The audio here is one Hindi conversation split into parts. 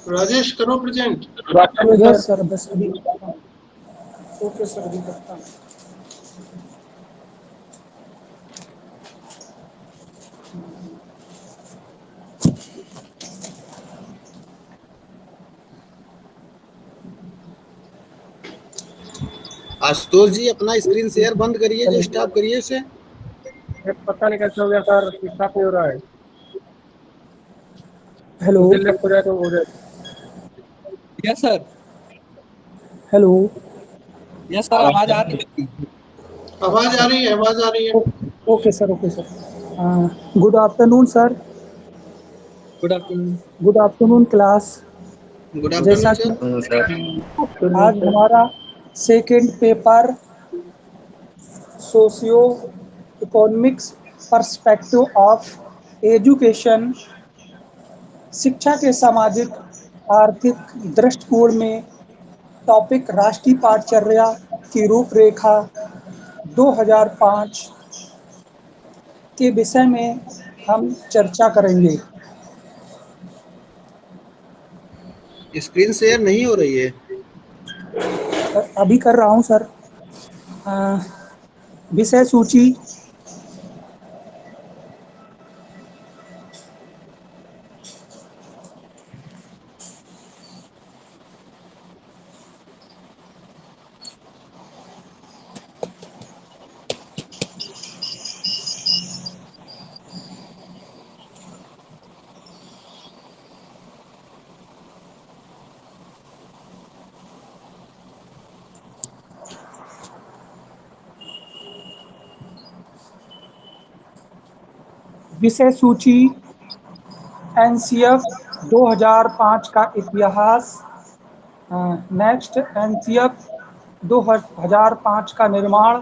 राजेश करो प्रेजेंट। यस सर, बस अभी ओके सर, अभी करता हूँ। आशुतोष जी अपना स्क्रीन शेयर बंद करिए, जो स्टॉप करिए इसे। पता नहीं कैसे हो गया सर, स्टार्ट नहीं हो रहा है। हेलो लेफ्ट हो जाए तो हो जाए। Yes sir. Hello, yes sir, आवाज आ रही है? आवाज आ रही है, आवाज आ रही है। Okay sir, okay sir. Good afternoon sir. Good afternoon. Good afternoon class. Good जैसा आफ्टरनून कि सर। आज हमारा second paper socio economics perspective of education, शिक्षा के सामाजिक आर्थिक दृष्टिकोण में, टॉपिक राष्ट्रीय पाठचर्या की रूपरेखा 2005 के विषय में हम चर्चा करेंगे। स्क्रीन शेयर नहीं हो रही है। अभी कर रहा हूं सर। विषय सूची, विषय सूची एनसीएफ 2005 का इतिहास। नेक्स्ट, एनसीएफ 2005 का निर्माण।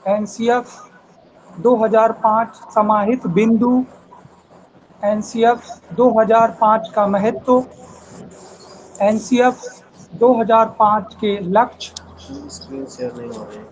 एनसीएफ 2005 समाहित बिंदु। एनसीएफ 2005 का महत्व। एनसीएफ 2005 के लक्ष्य। स्क्रीन शेयर नहीं हो रही है।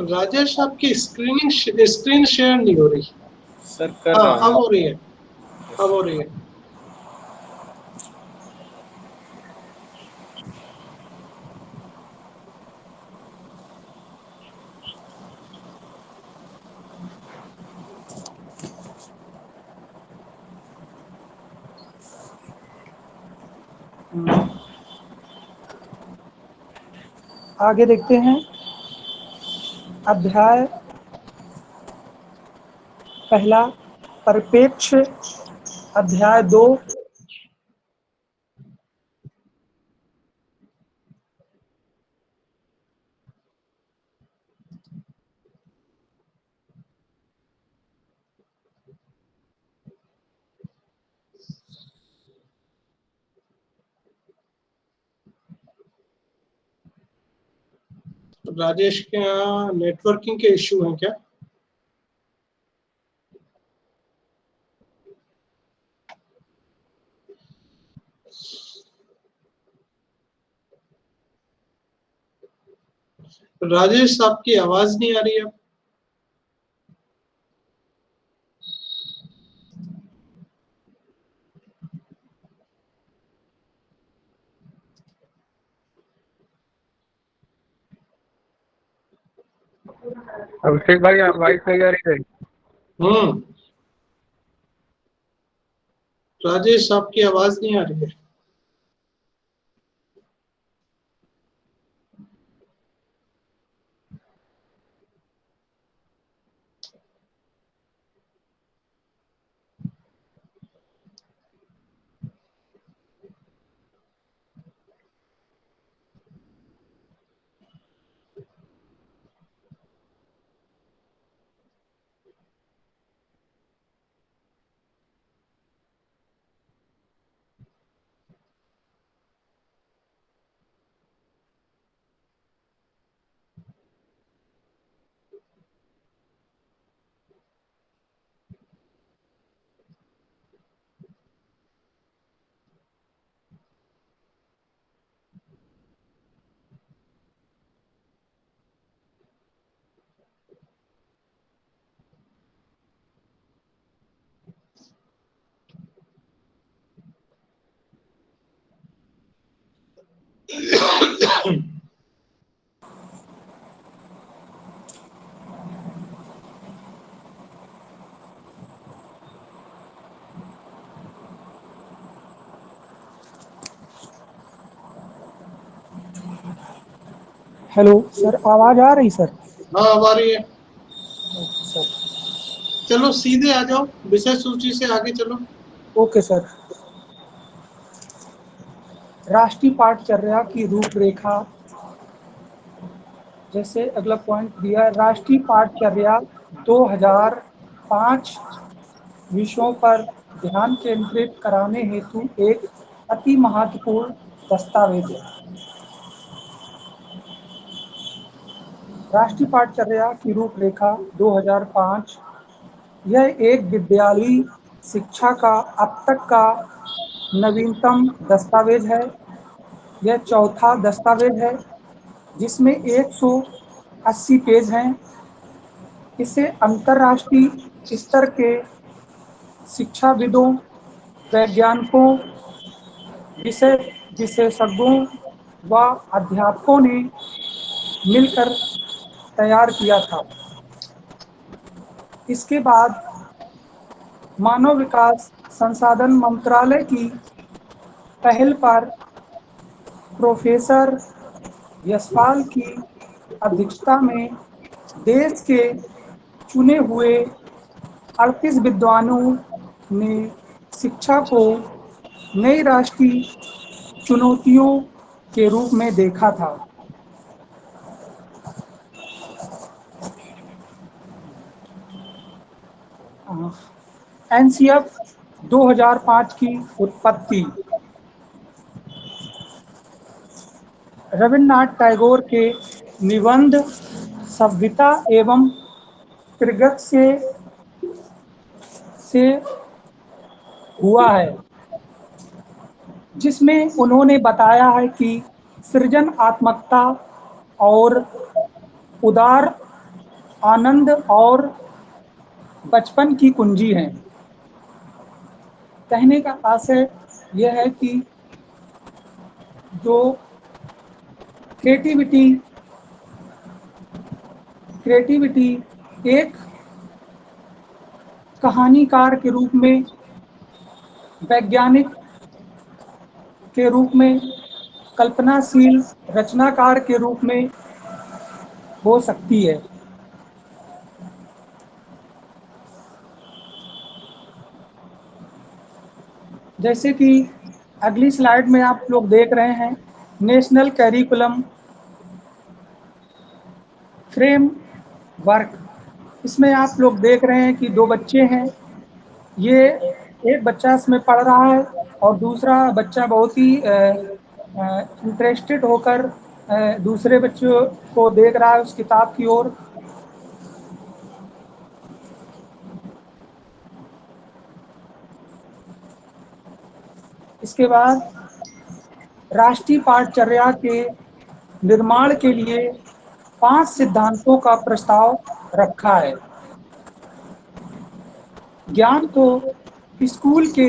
राजेश आपकी स्क्रीन शेयर नहीं हो रही। सर कर हाँ, रहा अब हूँ। हो रही है, अब हो रही है। आगे देखते हैं। अध्याय पहला, परिप्रेक्ष्य। अध्याय 2, राजेश के यहाँ नेटवर्किंग के इश्यू हैं क्या? राजेश आपकी आवाज नहीं आ रही है। अभिषेक भाई, वाइस नहीं आ रही है। राजेश, आपकी आवाज नहीं आ रही है। हेलो सर, आवाज़ आ रही सर? हाँ, अब आ रही है। सर चलो सीधे आ जाओ, विषय सूची से आगे चलो। Okay sir. राष्ट्रीय पाठचर्या की रूपरेखा, जैसे अगला पॉइंट दिया, राष्ट्रीय पाठचर्या 2005 विषयों पर ध्यान केंद्रित कराने हेतु एक अति महत्वपूर्ण दस्तावेज है। राष्ट्रीय पाठचर्या की रूपरेखा 2005 यह एक विद्यालयी शिक्षा का अब तक का नवीनतम दस्तावेज है। यह चौथा दस्तावेज है जिसमें 180 पेज हैं। इसे अंतर्राष्ट्रीय स्तर के शिक्षाविदों, वैज्ञानिकों, विषय विशेषज्ञों व अध्यापकों ने मिलकर तैयार किया था। इसके बाद मानव विकास संसाधन मंत्रालय की पहल पर प्रोफेसर यशपाल की अध्यक्षता में देश के चुने हुए 38 विद्वानों ने शिक्षा को नई राष्ट्रीय चुनौतियों के रूप में देखा था। एनसीएफ 2005 की उत्पत्ति। रविन्द्रनाथ टैगोर के निबंध सभ्यता एवं प्रगति से हुआ है, जिसमें उन्होंने बताया है कि सृजनात्मकता और उदार आनंद और बचपन की कुंजी है। कहने का आशय यह है कि जो क्रिएटिविटी एक कहानीकार के रूप में, वैज्ञानिक के रूप में, कल्पनाशील रचनाकार के रूप में हो सकती है। जैसे कि अगली स्लाइड में आप लोग देख रहे हैं, नेशनल करिकुलम फ्रेम वर्क। इसमें आप लोग देख रहे हैं कि दो बच्चे हैं। ये एक बच्चा इसमें पढ़ रहा है और दूसरा बच्चा बहुत ही इंटरेस्टेड होकर दूसरे बच्चों को देख रहा है उस किताब की ओर। इसके बाद राष्ट्रीय पाठचर्या के निर्माण के लिए 5 सिद्धांतों का प्रस्ताव रखा है। ज्ञान को स्कूल के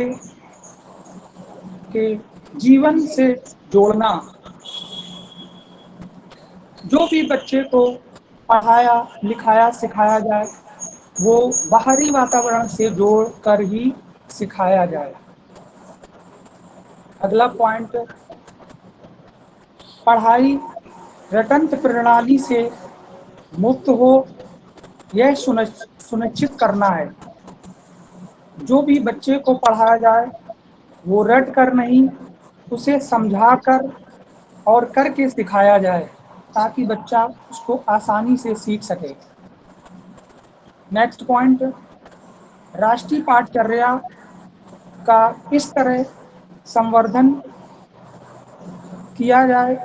जीवन से जोड़ना। जो भी बच्चे को पढ़ाया लिखाया सिखाया जाए वो बाहरी वातावरण से जोड़ कर ही सिखाया जाए। अगला पॉइंट, पढ़ाई रटंत प्रणाली से मुक्त हो, यह सुनिश्चित करना है। जो भी बच्चे को पढ़ाया जाए वो रट कर नहीं, उसे समझा कर और करके सिखाया जाए ताकि बच्चा उसको आसानी से सीख सके। नेक्स्ट पॉइंट, राष्ट्रीय पाठचर्या का इस तरह संवर्धन किया जाए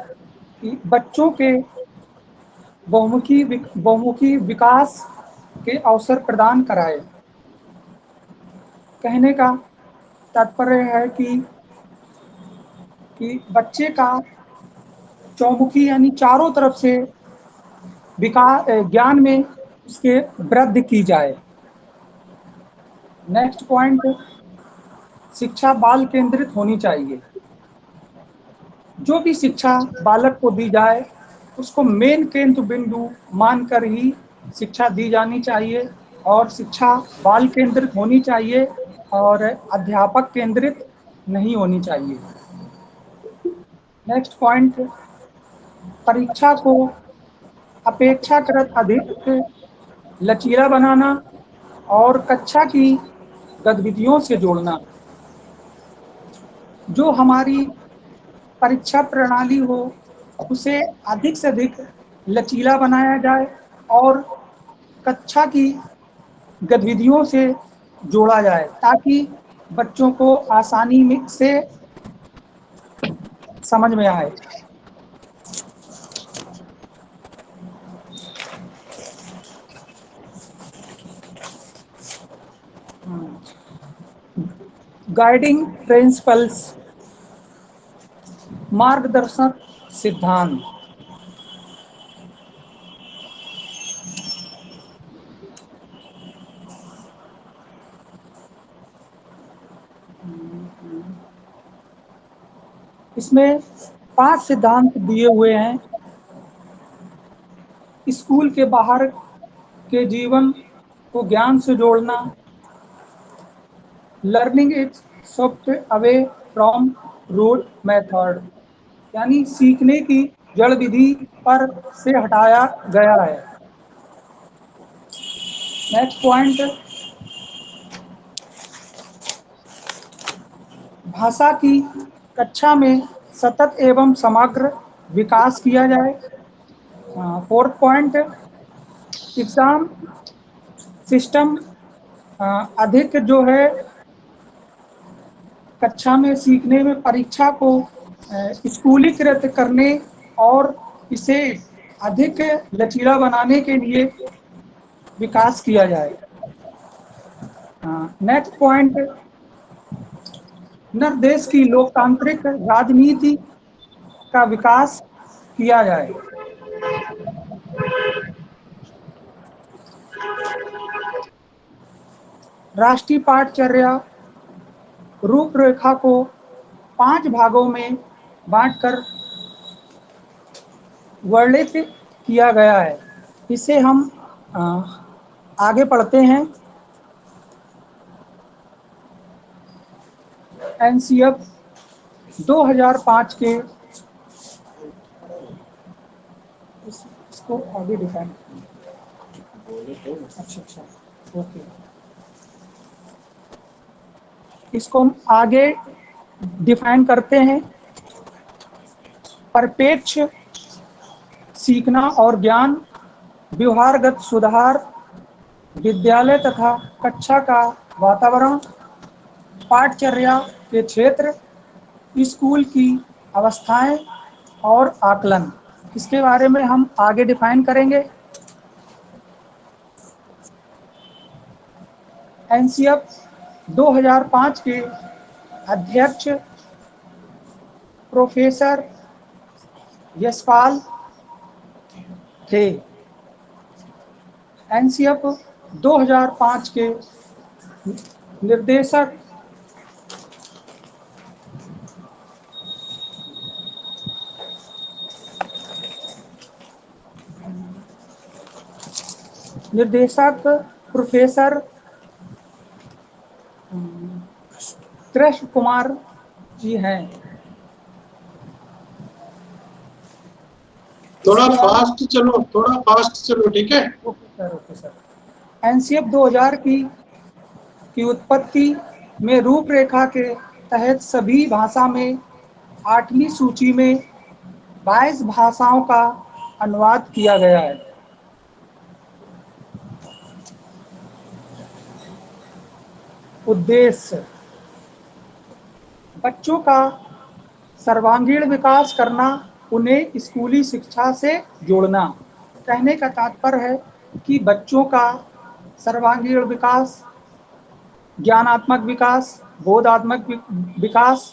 कि बच्चों के बहुमुखी विकास के अवसर प्रदान कराए। कहने का तात्पर्य है कि बच्चे का चौमुखी यानी चारों तरफ से विकास, ज्ञान में उसके वृद्धि की जाए। नेक्स्ट पॉइंट, शिक्षा बाल केंद्रित होनी चाहिए। जो भी शिक्षा बालक को दी जाए उसको मेन केंद्र बिंदु मानकर ही शिक्षा दी जानी चाहिए और शिक्षा बाल केंद्रित होनी चाहिए और अध्यापक केंद्रित नहीं होनी चाहिए। नेक्स्ट पॉइंट, परीक्षा को अपेक्षाकृत अधिक लचीला बनाना और कक्षा की गतिविधियों से जोड़ना। जो हमारी परीक्षा प्रणाली हो उसे अधिक से अधिक लचीला बनाया जाए और कक्षा की गतिविधियों से जोड़ा जाए ताकि बच्चों को आसानी से समझ में आए। गाइडिंग प्रिंसिपल्स, मार्गदर्शक सिद्धांत। इसमें 5 सिद्धांत दिए हुए हैं। स्कूल के बाहर के जीवन को ज्ञान से जोड़ना, learning is shift away from rote method, यानी सीखने की जड़ विधि पर से हटाया गया है। नेक्स्ट पॉइंट, भाषा की कक्षा में सतत एवं समग्र विकास किया जाए। फोर्थ पॉइंट, एग्जाम सिस्टम अधिक जो है कक्षा में सीखने में परीक्षा को स्कूलीकृत करने और इसे अधिक लचीला बनाने के लिए विकास किया जाए। नेक्स्ट पॉइंट, निर्देश की लोकतांत्रिक राजनीति का विकास किया जाए। राष्ट्रीय पाठचर्या रूपरेखा को 5 भागों में बांटकर वर्णित किया गया है। इसे हम आगे पढ़ते हैं। एनसीएफ 2005 के इसको आगे डिफाइन, अच्छा ओके, इसको हम आगे डिफाइन करते हैं। परिप्रेक्ष्य सीखना और ज्ञान, व्यवहारगत सुधार, विद्यालय तथा कक्षा का वातावरण, पाठचर्या के क्षेत्र, स्कूल की अवस्थाएं और आकलन। इसके बारे में हम आगे डिफाइन करेंगे। एनसीएफ 2005 के अध्यक्ष प्रोफेसर यशपाल थे। एनसीएफ 2005 के निर्देशक प्रोफेसर कृष्ण कुमार जी हैं। थोड़ा फास्ट चलो, थोड़ा फास्ट चलो, ठीक है। Okay sir. एनसीएफ 2000 की उत्पत्ति में रूपरेखा के तहत सभी भाषा में 8वीं सूची में 22 भाषाओं का अनुवाद किया गया है। उद्देश्य बच्चों का सर्वांगीण विकास करना, उन्हें स्कूली शिक्षा से जोड़ना। कहने का तात्पर्य है कि बच्चों का सर्वांगीण विकास, ज्ञानात्मक विकास, बोधात्मक विकास,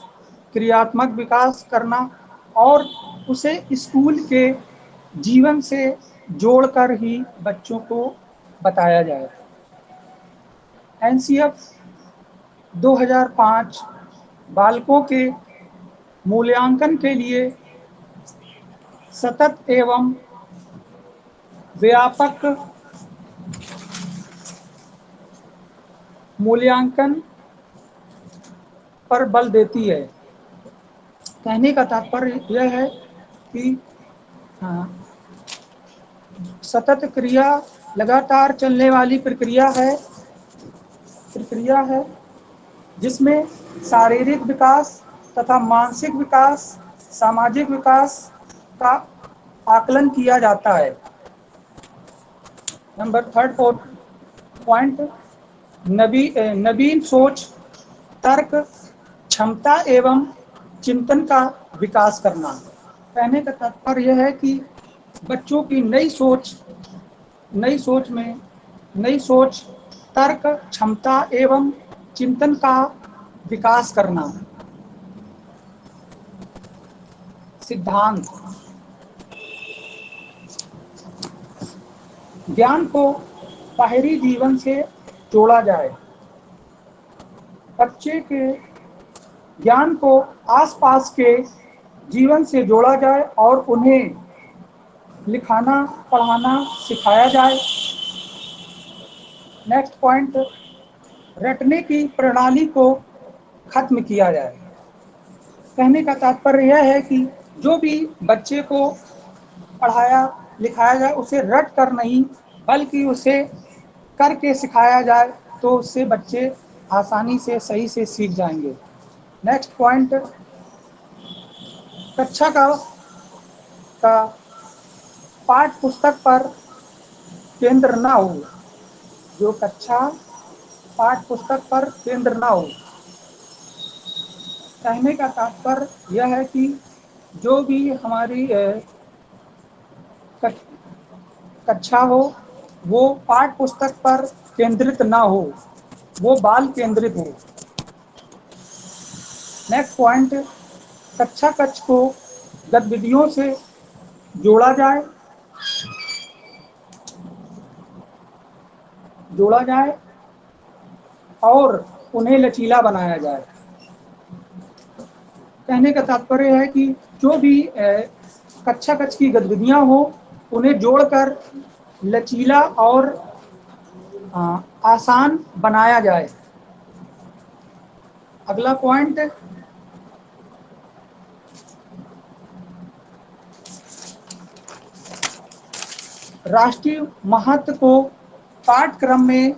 क्रियात्मक विकास करना और उसे स्कूल के जीवन से जोड़कर ही बच्चों को बताया जाए। एनसीएफ 2005 बालकों के मूल्यांकन के लिए सतत एवं व्यापक मूल्यांकन पर बल देती है। कहने का तात्पर्य यह है कि सतत क्रिया लगातार चलने वाली प्रक्रिया है जिसमें शारीरिक विकास तथा मानसिक विकास, सामाजिक विकास का आकलन किया जाता है। नंबर 3 पॉइंट, नवीन सोच, तर्क, क्षमता एवं चिंतन का विकास करना। कहने का तात्पर्य यह है कि बच्चों की नई सोच, तर्क, क्षमता एवं चिंतन का विकास करना। सिद्धांत ज्ञान को बाहरी जीवन से जोड़ा जाए। बच्चे के ज्ञान को आसपास के जीवन से जोड़ा जाए और उन्हें लिखाना पढ़ाना सिखाया जाए। नेक्स्ट पॉइंट, रटने की प्रणाली को खत्म किया जाए। कहने का तात्पर्य यह है कि जो भी बच्चे को पढ़ाया लिखाया जाए उसे रट कर नहीं बल्कि उसे करके सिखाया जाए, तो उससे बच्चे आसानी से सही से सीख जाएंगे। नेक्स्ट पॉइंट, कक्षा का पाठ पुस्तक पर केंद्र ना हो। जो कक्षा पाठ पुस्तक पर केंद्र ना हो। कहने का तात्पर्य यह है कि जो भी हमारी कक्षा हो वो पाठ पुस्तक पर केंद्रित ना हो, वो बाल केंद्रित हो। नेक्स्ट पॉइंट, कक्षा कक्ष को गतिविधियों से जोड़ा जाए और उन्हें लचीला बनाया जाए। कहने का तात्पर्य है कि जो भी कक्षा कक्ष की गतिविधियां हो उन्हें जोड़कर लचीला और आसान बनाया जाए। अगला पॉइंट, राष्ट्रीय महत्व को पाठ्यक्रम में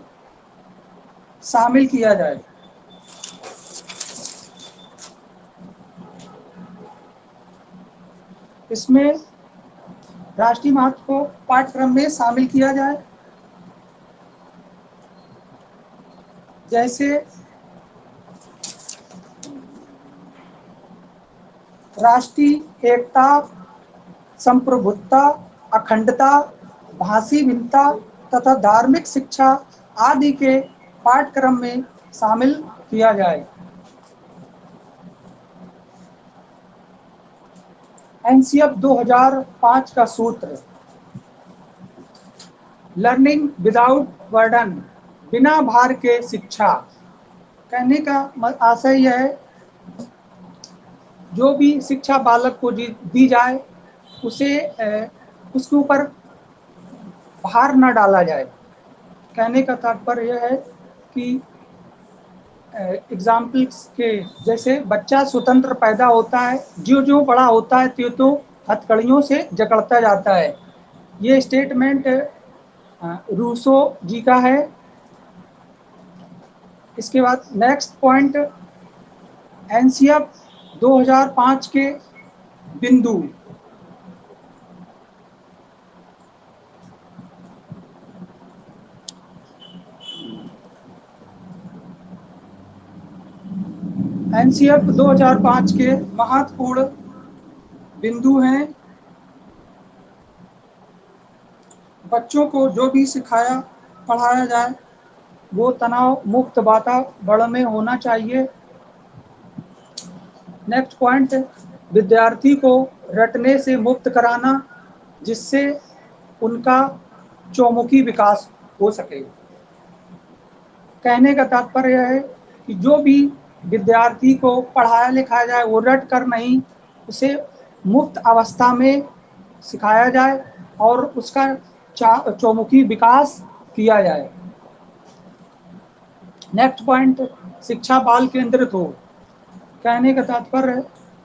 शामिल किया जाए। इसमें राष्ट्रीय महत्व को पाठ्यक्रम में शामिल किया जाए, जैसे राष्ट्रीय एकता, संप्रभुता, अखंडता, भाषी भिन्नता तथा धार्मिक शिक्षा आदि के पाठ्यक्रम में शामिल किया जाए। एनसीएफ 2005 का सूत्र, लर्निंग विदाउट बर्डन, बिना भार के शिक्षा। कहने का आशय यह है जो भी शिक्षा बालक को दी जाए उसे उसके ऊपर भार न डाला जाए। कहने का तात्पर्य यह है कि एग्जाम्पल्स के जैसे बच्चा स्वतंत्र पैदा होता है, जो जो बड़ा होता है तो हथकड़ियों से जकड़ता जाता है। ये स्टेटमेंट रूसो जी का है। इसके बाद नेक्स्ट पॉइंट, एनसीएफ 2005 के बिंदु। एनसीएफ 2005 के महत्वपूर्ण बिंदु हैं। बच्चों को जो भी सिखाया पढ़ाया जाए वो तनाव मुक्त वातावरण में होना चाहिए। नेक्स्ट पॉइंट, विद्यार्थी को रटने से मुक्त कराना जिससे उनका चौमुखी विकास हो सके। कहने का तात्पर्य है कि जो भी विद्यार्थी को पढ़ाया लिखाया जाए वो रट कर नहीं, उसे मुक्त अवस्था में सिखाया जाए और उसका चौमुखी विकास किया जाए। नेक्स्ट पॉइंट, शिक्षा बाल केंद्रित हो। कहने का तात्पर्य है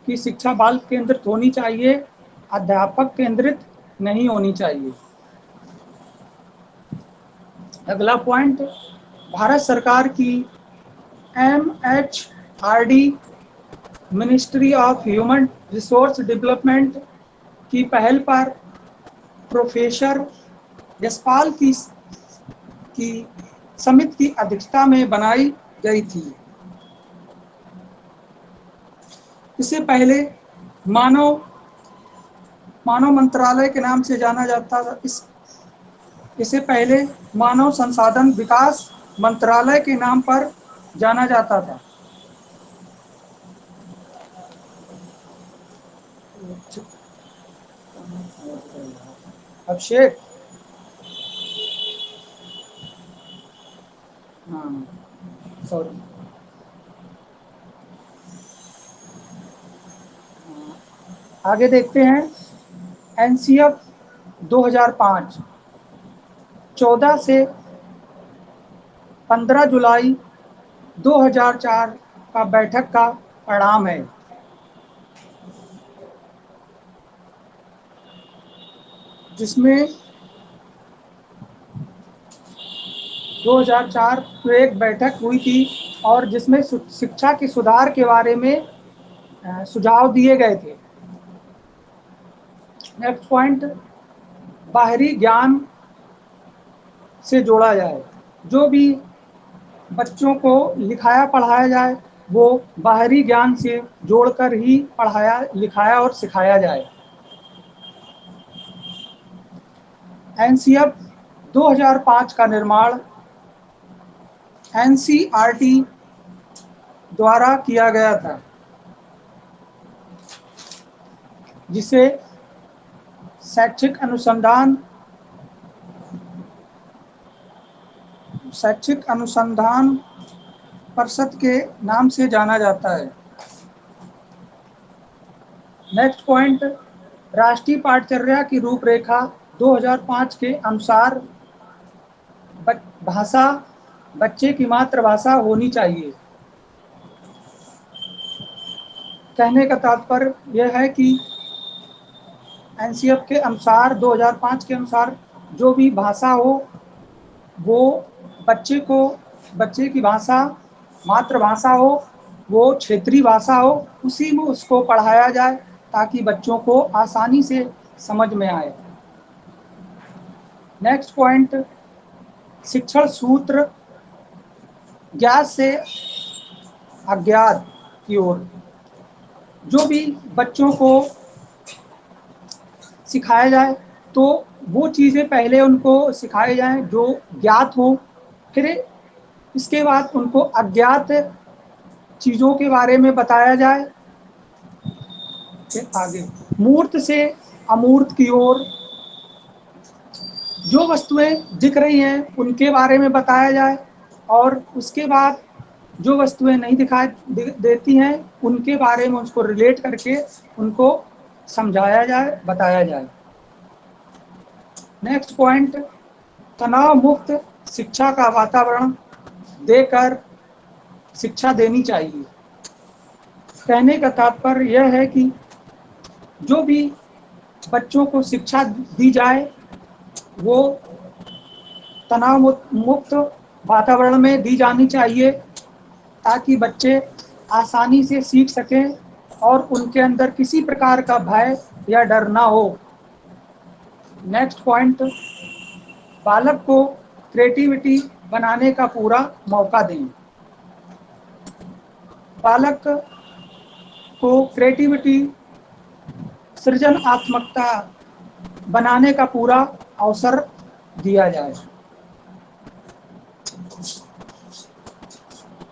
कि शिक्षा बाल केंद्रित होनी चाहिए, अध्यापक केंद्रित नहीं होनी चाहिए। अगला पॉइंट, भारत सरकार की MHRD ministry of human resource development की पहल पर प्रोफेसर यशपाल की समिति की अध्यक्षता में बनाई गई थी। इससे पहले मानव मंत्रालय के नाम से जाना जाता था। इससे पहले मानव संसाधन विकास मंत्रालय के नाम पर जाना जाता था। अभिषेक, हाँ सॉरी, आगे देखते हैं। एनसीएफ 2005 14 से 15 जुलाई 2004 का बैठक का परिणाम है। जिसमें 2004 में एक बैठक हुई थी और जिसमें शिक्षा के सुधार के बारे में सुझाव दिए गए थे। नेक्स्ट पॉइंट, बाहरी ज्ञान से जोड़ा जाए। जो भी बच्चों को लिखाया पढ़ाया जाए वो बाहरी ज्ञान से जोड़कर ही पढ़ाया लिखाया और सिखाया जाए। एनसीएफ 2005 का निर्माण एनसीईआरटी द्वारा किया गया था, जिसे शैक्षिक अनुसंधान परिषद के नाम से जाना जाता है। नेक्स्ट पॉइंट, राष्ट्रीय पाठचर्या की रूपरेखा 2005 के अनुसार भाषा बच्चे की मातृभाषा होनी चाहिए। कहने का तात्पर्य यह है कि एनसीएफ के अनुसार 2005 के अनुसार जो भी भाषा हो वो बच्चे की भाषा मातृभाषा हो, वो क्षेत्रीय भाषा हो, उसी में उसको पढ़ाया जाए ताकि बच्चों को आसानी से समझ में आए। नेक्स्ट पॉइंट, शिक्षण सूत्र ज्ञात से अज्ञात की ओर। जो भी बच्चों को सिखाया जाए तो वो चीज़ें पहले उनको सिखाई जाएं जो ज्ञात हो, फिर इसके बाद उनको अज्ञात चीज़ों के बारे में बताया जाए। फिर आगे मूर्त से अमूर्त की ओर। जो वस्तुएं दिख रही हैं उनके बारे में बताया जाए और उसके बाद जो वस्तुएं नहीं दिखाई देती हैं उनके बारे में उसको रिलेट करके उनको समझाया जाए, बताया जाए। नेक्स्ट पॉइंट, तनाव मुक्त शिक्षा का वातावरण देकर शिक्षा देनी चाहिए। कहने का तात्पर्य यह है कि जो भी बच्चों को शिक्षा दी जाए, वो तनाव मुक्त वातावरण में दी जानी चाहिए ताकि बच्चे आसानी से सीख सकें और उनके अंदर किसी प्रकार का भय या डर ना हो। नेक्स्ट पॉइंट, बालक को क्रिएटिविटी बनाने का पूरा मौका दें। बालक को क्रिएटिविटी, सृजनात्मकता बनाने का पूरा अवसर दिया जाए।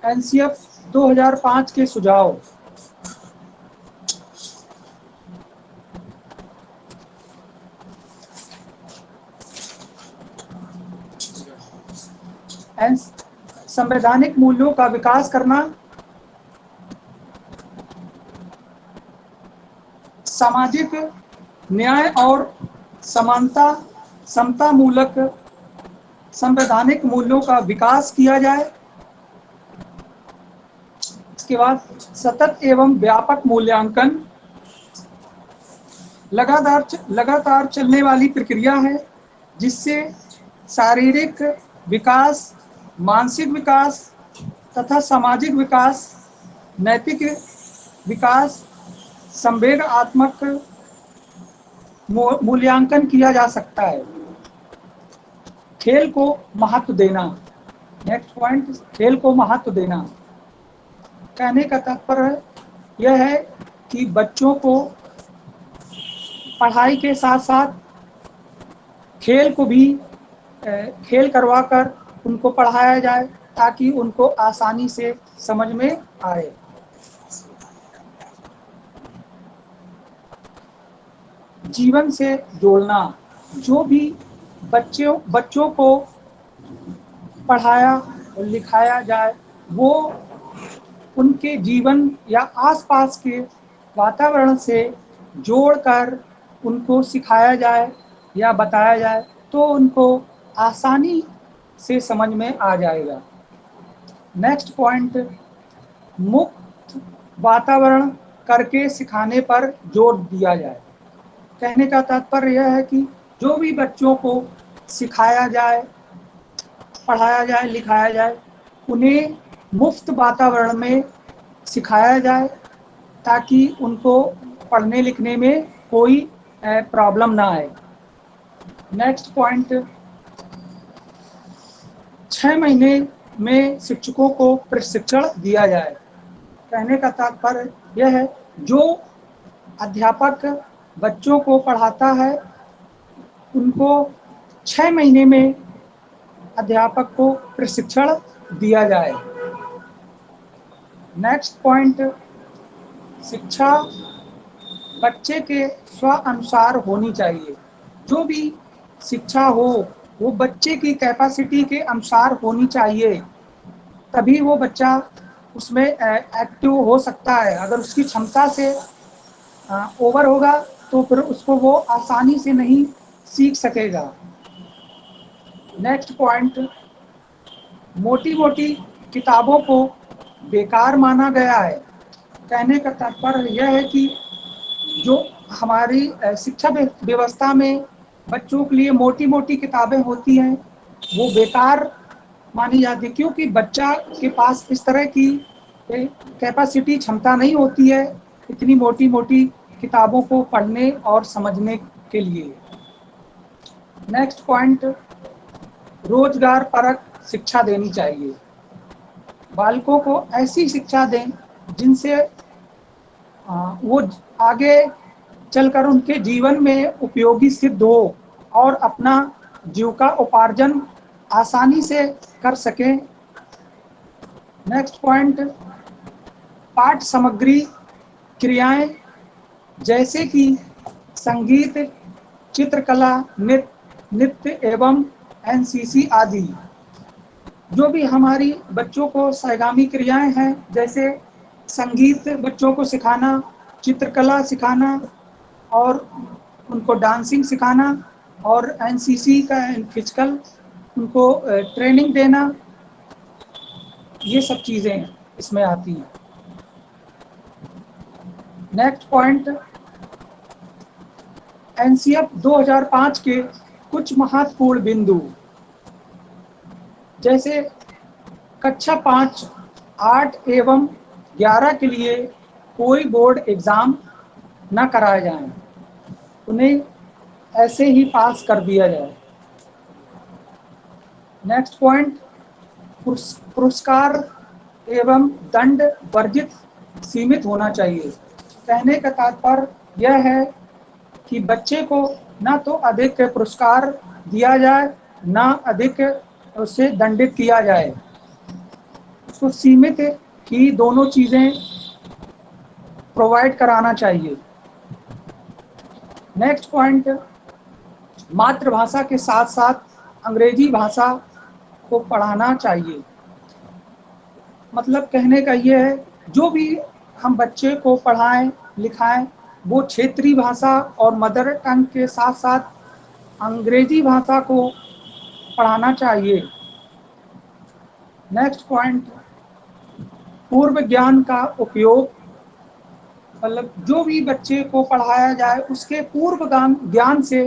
एनसीएफ 2005 के सुझाव। संवैधानिक मूल्यों का विकास करना, सामाजिक न्याय और समानता, समता मूलक संवैधानिक मूल्यों का विकास किया जाए। इसके बाद सतत एवं व्यापक मूल्यांकन लगातार चलने वाली प्रक्रिया है जिससे शारीरिक विकास, मानसिक विकास तथा सामाजिक विकास, नैतिक विकास, संवेगात्मक मूल्यांकन किया जा सकता है। खेल को महत्व देना। नेक्स्ट पॉइंट, खेल को महत्व देना। कहने का तात्पर्य यह है कि बच्चों को पढ़ाई के साथ साथ खेल को भी खेल करवाकर उनको पढ़ाया जाए ताकि उनको आसानी से समझ में आए। जीवन से जोड़ना। जो भी बच्चों को पढ़ाया और लिखाया जाए वो उनके जीवन या आसपास के वातावरण से जोड़कर उनको सिखाया जाए या बताया जाए तो उनको आसानी से समझ में आ जाएगा। नेक्स्ट पॉइंट, मुक्त वातावरण करके सिखाने पर जोर दिया जाए। कहने का तात्पर्य यह है कि जो भी बच्चों को सिखाया जाए, पढ़ाया जाए, लिखाया जाए, उन्हें मुफ्त वातावरण में सिखाया जाए ताकि उनको पढ़ने लिखने में कोई प्रॉब्लम ना आए। नेक्स्ट पॉइंट, 6 महीने में शिक्षकों को प्रशिक्षण दिया जाए। कहने का तात्पर्य यह है जो अध्यापक बच्चों को पढ़ाता है उनको 6 महीने में अध्यापक को प्रशिक्षण दिया जाए। नेक्स्ट पॉइंट, शिक्षा बच्चे के स्व अनुसार होनी चाहिए। जो भी शिक्षा हो वो बच्चे की कैपेसिटी के अनुसार होनी चाहिए, तभी वो बच्चा उसमें एक्टिव हो सकता है। अगर उसकी क्षमता से ओवर होगा तो फिर उसको वो आसानी से नहीं सीख सकेगा। नेक्स्ट पॉइंट, मोटी मोटी किताबों को बेकार माना गया है। कहने का तात्पर्य यह है कि जो हमारी शिक्षा व्यवस्था में बच्चों के लिए मोटी मोटी किताबें होती हैं वो बेकार मानी जाती है क्योंकि बच्चा के पास इस तरह की कैपेसिटी, क्षमता नहीं होती है इतनी मोटी मोटी किताबों को पढ़ने और समझने के लिए। नेक्स्ट पॉइंट, रोजगार परक शिक्षा देनी चाहिए। बालकों को ऐसी शिक्षा दें जिनसे वो आगे चलकर उनके जीवन में उपयोगी सिद्ध हो और अपना जीविका उपार्जन आसानी से कर सकें। नेक्स्ट पॉइंट, पाठ सामग्री क्रियाएं जैसे कि संगीत, चित्रकला, नृत्य एवं एनसीसी आदि। जो भी हमारी बच्चों को सहगामी क्रियाएं हैं जैसे संगीत बच्चों को सिखाना, चित्रकला सिखाना और उनको डांसिंग सिखाना और एनसीसी का फिजिकल उनको ट्रेनिंग देना, ये सब चीज़ें इसमें आती हैं। नेक्स्ट पॉइंट, एनसीएफ 2005 के कुछ महत्वपूर्ण बिंदु, जैसे कक्षा 5, 8 एवं 11 के लिए कोई बोर्ड एग्ज़ाम न कराए जाएं, उन्हें ऐसे ही पास कर दिया जाए। नेक्स्ट पॉइंट, पुरस्कार एवं दंड वर्जित सीमित होना चाहिए। कहने का तात्पर्य यह है कि बच्चे को न तो अधिक पुरस्कार दिया जाए, न अधिक उसे दंडित किया जाए, उसको सीमित ही दोनों चीज़ें प्रोवाइड कराना चाहिए। नेक्स्ट पॉइंट, मातृभाषा के साथ साथ अंग्रेजी भाषा को पढ़ाना चाहिए। मतलब कहने का ये है, जो भी हम बच्चे को पढ़ाएं लिखाएं वो क्षेत्रीय भाषा और मदर टंग के साथ साथ अंग्रेजी भाषा को पढ़ाना चाहिए। नेक्स्ट पॉइंट, पूर्व ज्ञान का उपयोग, मतलब जो भी बच्चे को पढ़ाया जाए उसके पूर्व ज्ञान से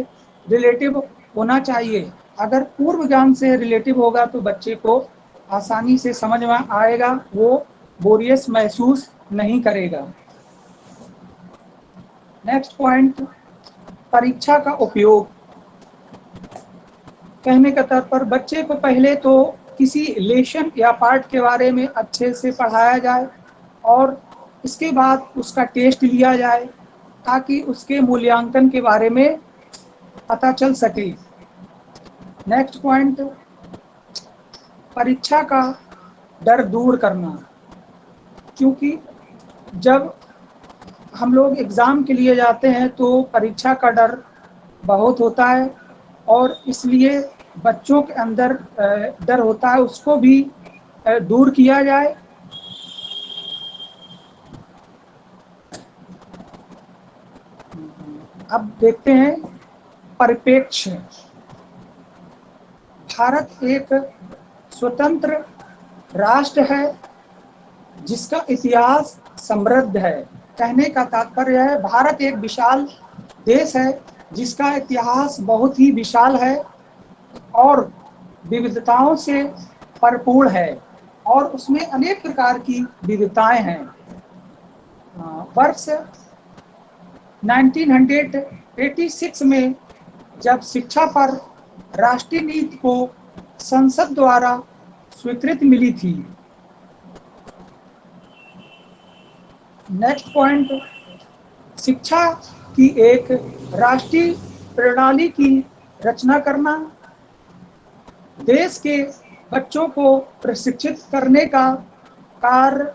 रिलेटिव होना चाहिए। अगर पूर्व ज्ञान से रिलेटिव होगा तो बच्चे को आसानी से समझ में आएगा, वो बोरियस महसूस नहीं करेगा। नेक्स्ट पॉइंट, परीक्षा का उपयोग। कहने का तात्पर्य बच्चे को पहले तो किसी लेसन या पाठ के बारे में अच्छे से पढ़ाया जाए और इसके बाद उसका टेस्ट लिया जाए ताकि उसके मूल्यांकन के बारे में पता चल सके। नेक्स्ट पॉइंट, परीक्षा का डर दूर करना, क्योंकि जब हम लोग एग्ज़ाम के लिए जाते हैं तो परीक्षा का डर बहुत होता है और इसलिए बच्चों के अंदर डर होता है, उसको भी दूर किया जाए। अब देखते हैं परिप्रेक्ष्य। भारत एक स्वतंत्र राष्ट्र है जिसका इतिहास समृद्ध है। कहने का तात्पर्य है भारत एक विशाल देश है जिसका इतिहास बहुत ही विशाल है और विविधताओं से भरपूर है और उसमें अनेक प्रकार की विविधताएं हैं। वर्ष 1986 में जब शिक्षा पर राष्ट्रीय नीति को संसद द्वारा स्वीकृति मिली थी। नेक्स्ट पॉइंट, शिक्षा की एक राष्ट्रीय प्रणाली की रचना करना। देश के बच्चों को प्रशिक्षित करने का कार्य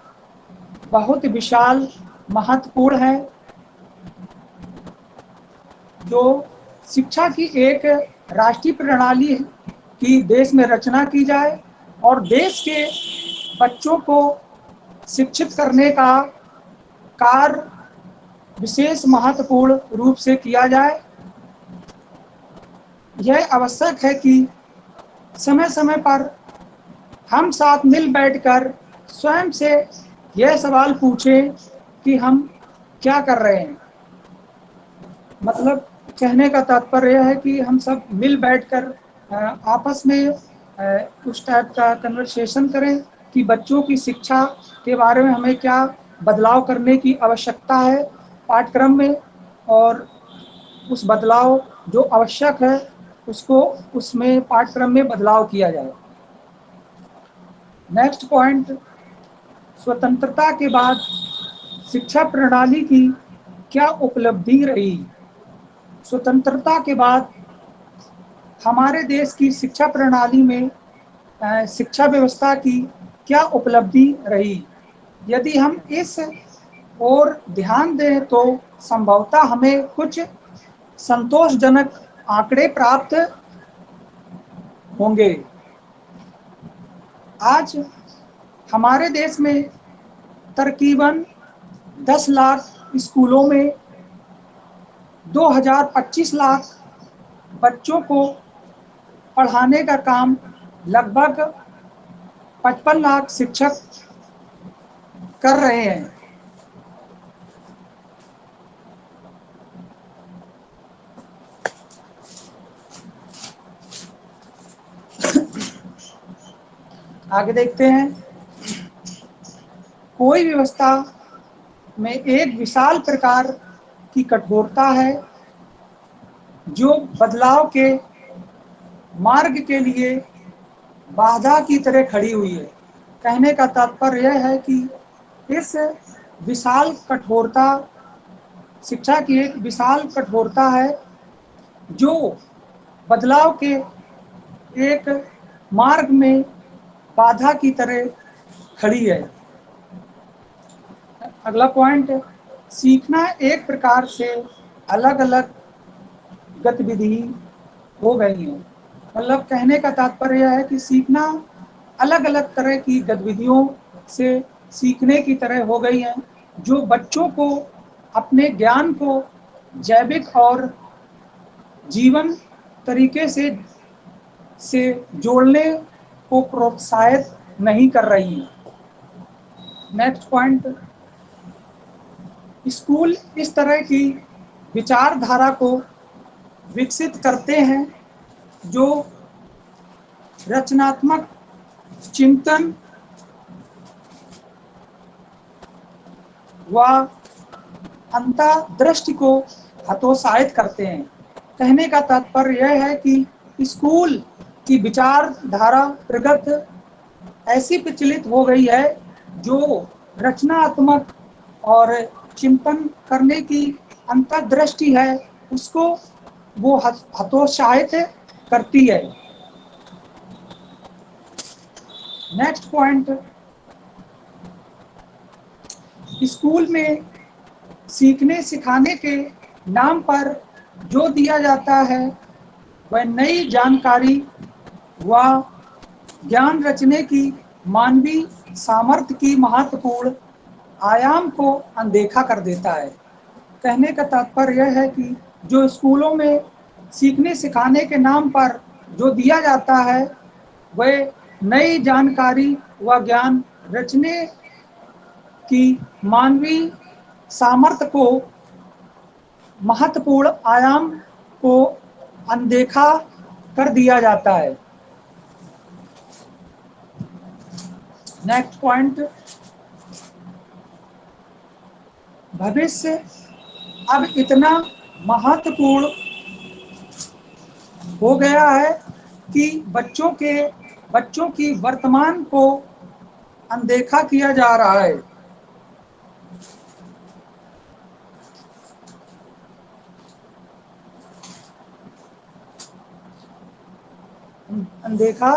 बहुत विशाल महत्वपूर्ण है। जो शिक्षा की एक राष्ट्रीय प्रणाली की देश में रचना की जाए और देश के बच्चों को शिक्षित करने का कार्य विशेष महत्वपूर्ण रूप से किया जाए। यह आवश्यक है कि समय समय पर हम साथ मिल बैठकर स्वयं से यह सवाल पूछें कि हम क्या कर रहे हैं। मतलब कहने का तात्पर्य यह है कि हम सब मिल बैठकर आपस में उस टाइप का कन्वर्सेशन करें कि बच्चों की शिक्षा के बारे में हमें क्या बदलाव करने की आवश्यकता है पाठ्यक्रम में, और उस बदलाव जो आवश्यक है उसको उसमें पाठ्यक्रम में बदलाव किया जाए। नेक्स्ट पॉइंट, स्वतंत्रता के बाद शिक्षा प्रणाली की क्या उपलब्धि रही। स्वतंत्रता के बाद हमारे देश की शिक्षा प्रणाली में शिक्षा व्यवस्था की क्या उपलब्धि रही। यदि हम इस ओर ध्यान दें तो संभवतः हमें कुछ संतोषजनक आंकड़े प्राप्त होंगे। आज हमारे देश में तकरीबन 10 लाख स्कूलों में 2025 लाख बच्चों को पढ़ाने का काम लगभग 55 लाख शिक्षक कर रहे हैं। आगे देखते हैं। कोई व्यवस्था में एक विशाल प्रकार की कठोरता है जो बदलाव के मार्ग के लिए बाधा की तरह खड़ी हुई है। कहने का तात्पर्य यह है कि इस विशाल कठोरता, शिक्षा की एक विशाल कठोरता है जो बदलाव के एक मार्ग में बाधा की तरह खड़ी है। अगला पॉइंट, सीखना एक प्रकार से अलग अलग गतिविधि हो गई है। मतलब कहने का तात्पर्य यह है कि सीखना अलग अलग तरह की गतिविधियों से सीखने की तरह हो गई है, जो बच्चों को अपने ज्ञान को जैविक और जीवन तरीके से जोड़ने को प्रोत्साहित नहीं कर रही है। नेक्स्ट पॉइंट, स्कूल इस तरह की विचारधारा को विकसित करते हैं जो रचनात्मक चिंतन व अंतर्दृष्टि को हतोत्साहित करते हैं। कहने का तात्पर्य यह है कि स्कूल की विचारधारा प्रगत ऐसी प्रचलित हो गई है जो रचनात्मक और चिंतन करने की अंतर्दृष्टि है, उसको वो हतोत्साहित करती है। नेक्स्ट पॉइंट, स्कूल में सीखने सिखाने के नाम पर जो दिया जाता है वह नई जानकारी व ज्ञान रचने की मानवीय सामर्थ्य की महत्वपूर्ण आयाम को अनदेखा कर देता है। कहने का तात्पर्य यह है कि जो स्कूलों में सीखने सिखाने के नाम पर जो दिया जाता है वह नई जानकारी व ज्ञान रचने की मानवीय सामर्थ्य को महत्वपूर्ण आयाम को अनदेखा कर दिया जाता है। नेक्स्ट पॉइंट, भविष्य अब इतना महत्वपूर्ण हो गया है कि बच्चों की वर्तमान को अनदेखा किया जा रहा है। अनदेखा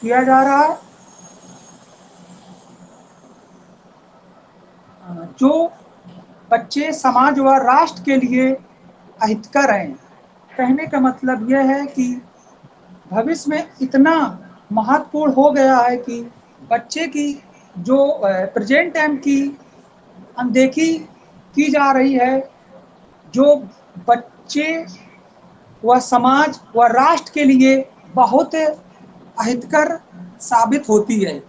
किया जा रहा है। जो बच्चे समाज व राष्ट्र के लिए अहितकर हैं। कहने का मतलब यह है कि भविष्य में इतना महत्वपूर्ण हो गया है कि बच्चे की जो प्रेजेंट टाइम की अनदेखी की जा रही है, जो बच्चे व समाज व राष्ट्र के लिए बहुत अहितकर साबित होती है।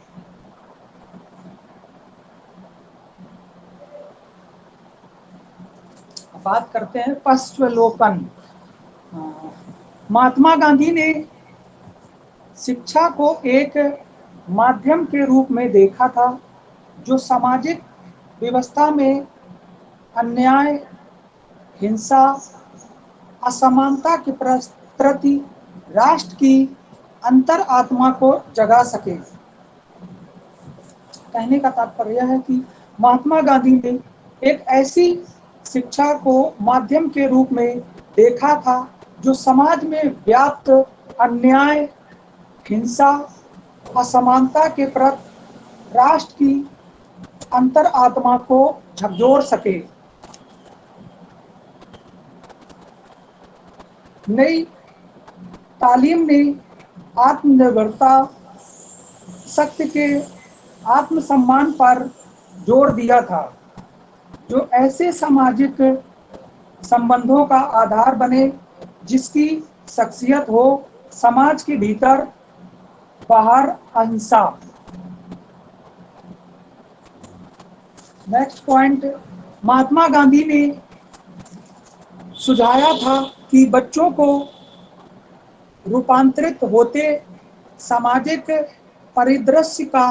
बात करते हैं पश्चावलोकन। महात्मा गांधी ने शिक्षा को एक माध्यम के रूप में देखा था जो सामाजिक व्यवस्था में अन्याय, हिंसा, असमानता के प्रति राष्ट्र की अंतर आत्मा को जगा सके। कहने का तात्पर्य है कि महात्मा गांधी ने एक ऐसी शिक्षा को माध्यम के रूप में देखा था जो समाज में व्याप्त अन्याय, हिंसा, असमानता के प्रति राष्ट्र की अंतर आत्मा को झकझोर सके। नई तालीम ने आत्मनिर्भरता, शक्ति के आत्मसम्मान पर जोर दिया था जो ऐसे सामाजिक संबंधों का आधार बने जिसकी शख्सियत हो समाज के भीतर बाहर अहिंसा। नेक्स्ट पॉइंट, महात्मा गांधी ने सुझाया था कि बच्चों को रूपांतरित होते सामाजिक परिदृश्य का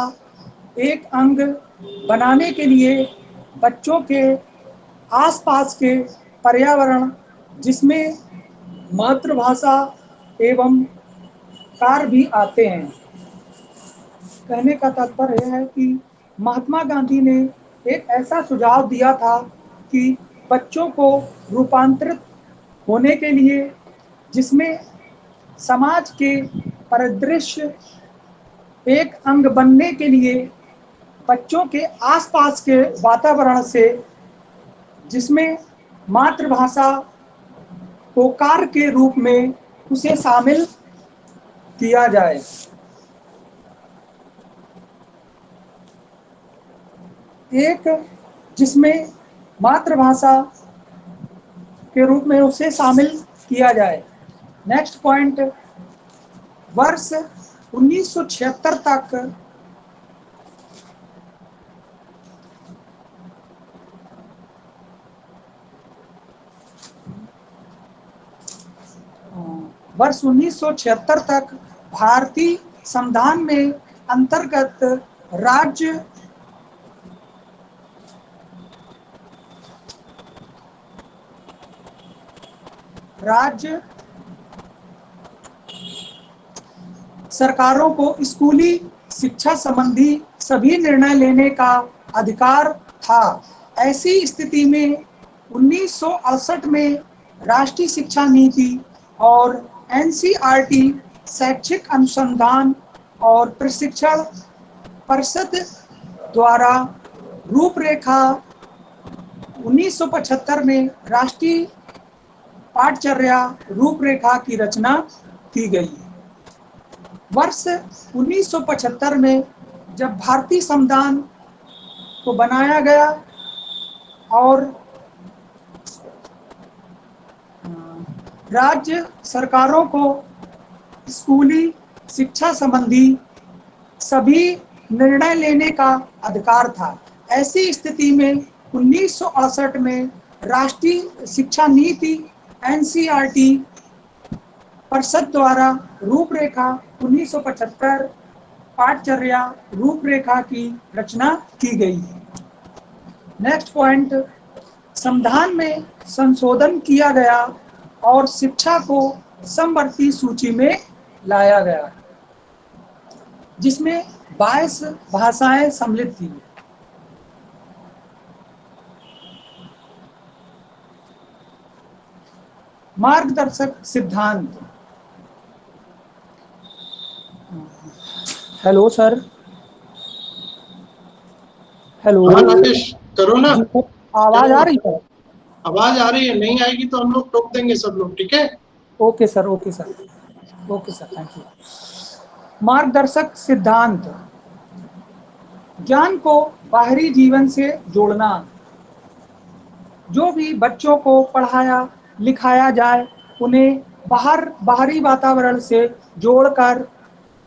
एक अंग बनाने के लिए बच्चों के आसपास के पर्यावरण, जिसमें मातृभाषा एवं कार्य भी आते हैं। कहने का तात्पर्य है कि महात्मा गांधी ने एक ऐसा सुझाव दिया था कि बच्चों को रूपांतरित होने के लिए, जिसमें समाज के परिदृश्य एक अंग बनने के लिए बच्चों के आसपास के वातावरण से, जिसमें मातृभाषा को कार्य के रूप में उसे शामिल किया जाए। एक जिसमें मातृभाषा के रूप में उसे शामिल किया जाए। नेक्स्ट पॉइंट, वर्ष 1976 तक वर्ष 1976 तक भारतीय संविधान में अंतर्गत राज्य सरकारों को स्कूली शिक्षा संबंधी सभी निर्णय लेने का अधिकार था। ऐसी स्थिति में 1968 में राष्ट्रीय शिक्षा नीति और एनसीईआरटी शैक्षिक अनुसंधान और प्रशिक्षण परिषद द्वारा रूपरेखा 1975 में राष्ट्रीय पाठचर्या रूपरेखा की रचना की गई। वर्ष 1975 में जब भारतीय संविधान को बनाया गया और राज्य सरकारों को स्कूली शिक्षा संबंधी सभी निर्णय लेने का अधिकार था। ऐसी स्थिति में 1968 में राष्ट्रीय शिक्षा नीति एनसीईआरटी परिषद द्वारा रूपरेखा 1975 पाठचर्या रूपरेखा की रचना की गई। नेक्स्ट पॉइंट, संविधान में संशोधन किया गया और शिक्षा को समवर्ती सूची में लाया गया, जिसमें 22 भाषाएं सम्मिलित थी। मार्गदर्शक सिद्धांत। Hello sir. हेलो। हाँ राकेश, करो ना। आवाज आ रही है? आवाज आ रही है, नहीं आएगी तो हम लोग टोक देंगे सब लोग, ठीक है? Okay sir, okay sir, okay sir, thank you. मार्गदर्शक सिद्धांत, ज्ञान को बाहरी जीवन से जोड़ना। जो भी बच्चों को पढ़ाया लिखाया जाए, उन्हें बाहरी वातावरण से जोड़कर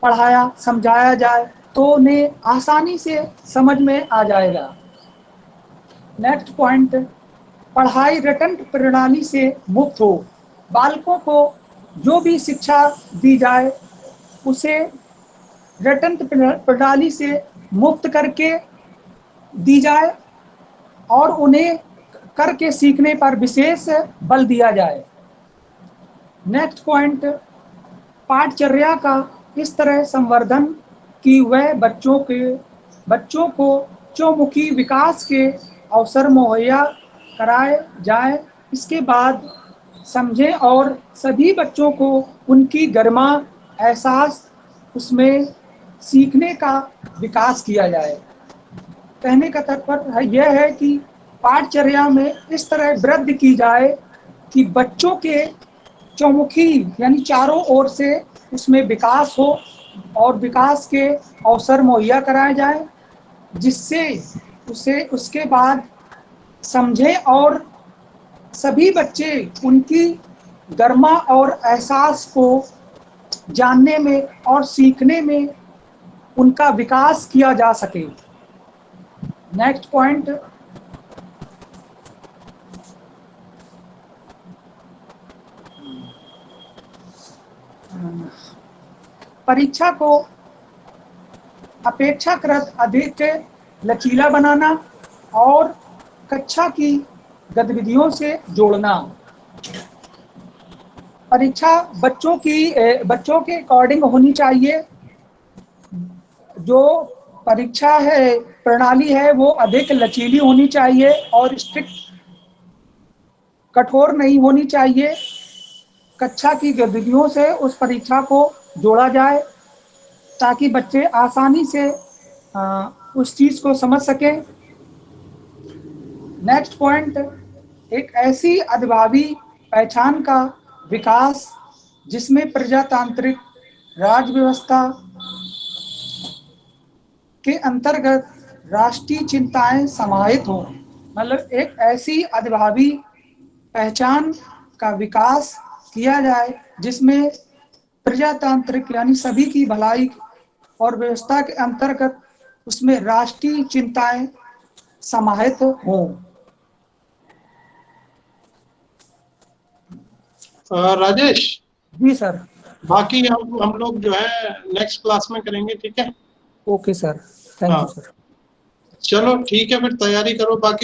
पढ़ाया समझाया जाए तो उन्हें आसानी से समझ में आ जाएगा। नेक्स्ट पॉइंट, पढ़ाई रटन प्रणाली से मुक्त हो। बालकों को जो भी शिक्षा दी जाए उसे रटन प्रणाली से मुक्त करके दी जाए और उन्हें करके सीखने पर विशेष बल दिया जाए। नेक्स्ट पॉइंट, पाठचर्या का इस तरह संवर्धन कि वह बच्चों को चौमुखी विकास के अवसर मुहैया कराए जाए। इसके बाद समझें और सभी बच्चों को उनकी गरिमा एहसास उसमें सीखने का विकास किया जाए। कहने का तात्पर्य यह है कि पाठचर्या में इस तरह वृद्धि की जाए कि बच्चों के चौमुखी यानी चारों ओर से उसमें विकास हो और विकास के अवसर मुहैया कराए जाए, जिससे उसे उसके बाद समझें और सभी बच्चे उनकी गरिमा और एहसास को जानने में और सीखने में उनका विकास किया जा सके। नेक्स्ट पॉइंट, परीक्षा को अपेक्षाकृत अधिक लचीला बनाना और कक्षा की गतिविधियों से जोड़ना। परीक्षा बच्चों के अकॉर्डिंग होनी चाहिए। जो परीक्षा है प्रणाली है वो अधिक लचीली होनी चाहिए और स्ट्रिक्ट कठोर नहीं होनी चाहिए। कक्षा की गतिविधियों से उस परीक्षा को जोड़ा जाए ताकि बच्चे आसानी से उस चीज़ को समझ सकें। नेक्स्ट पॉइंट, एक ऐसी अधिभावी पहचान का विकास जिसमें प्रजातांत्रिक राज व्यवस्था के अंतर्गत राष्ट्रीय चिंताएं समाहित हों। मतलब एक ऐसी अधिभावी पहचान का विकास किया जाए जिसमें प्रजातांत्रिक यानी सभी की भलाई और व्यवस्था के अंतर्गत उसमें राष्ट्रीय चिंताएं समाहित हों। राजेश, जी सर। बाकी हम लोग जो है नेक्स्ट क्लास में करेंगे, ठीक है? ओके सर, थैंक यू हाँ। सर। चलो ठीक है, फिर तैयारी करो बाकी।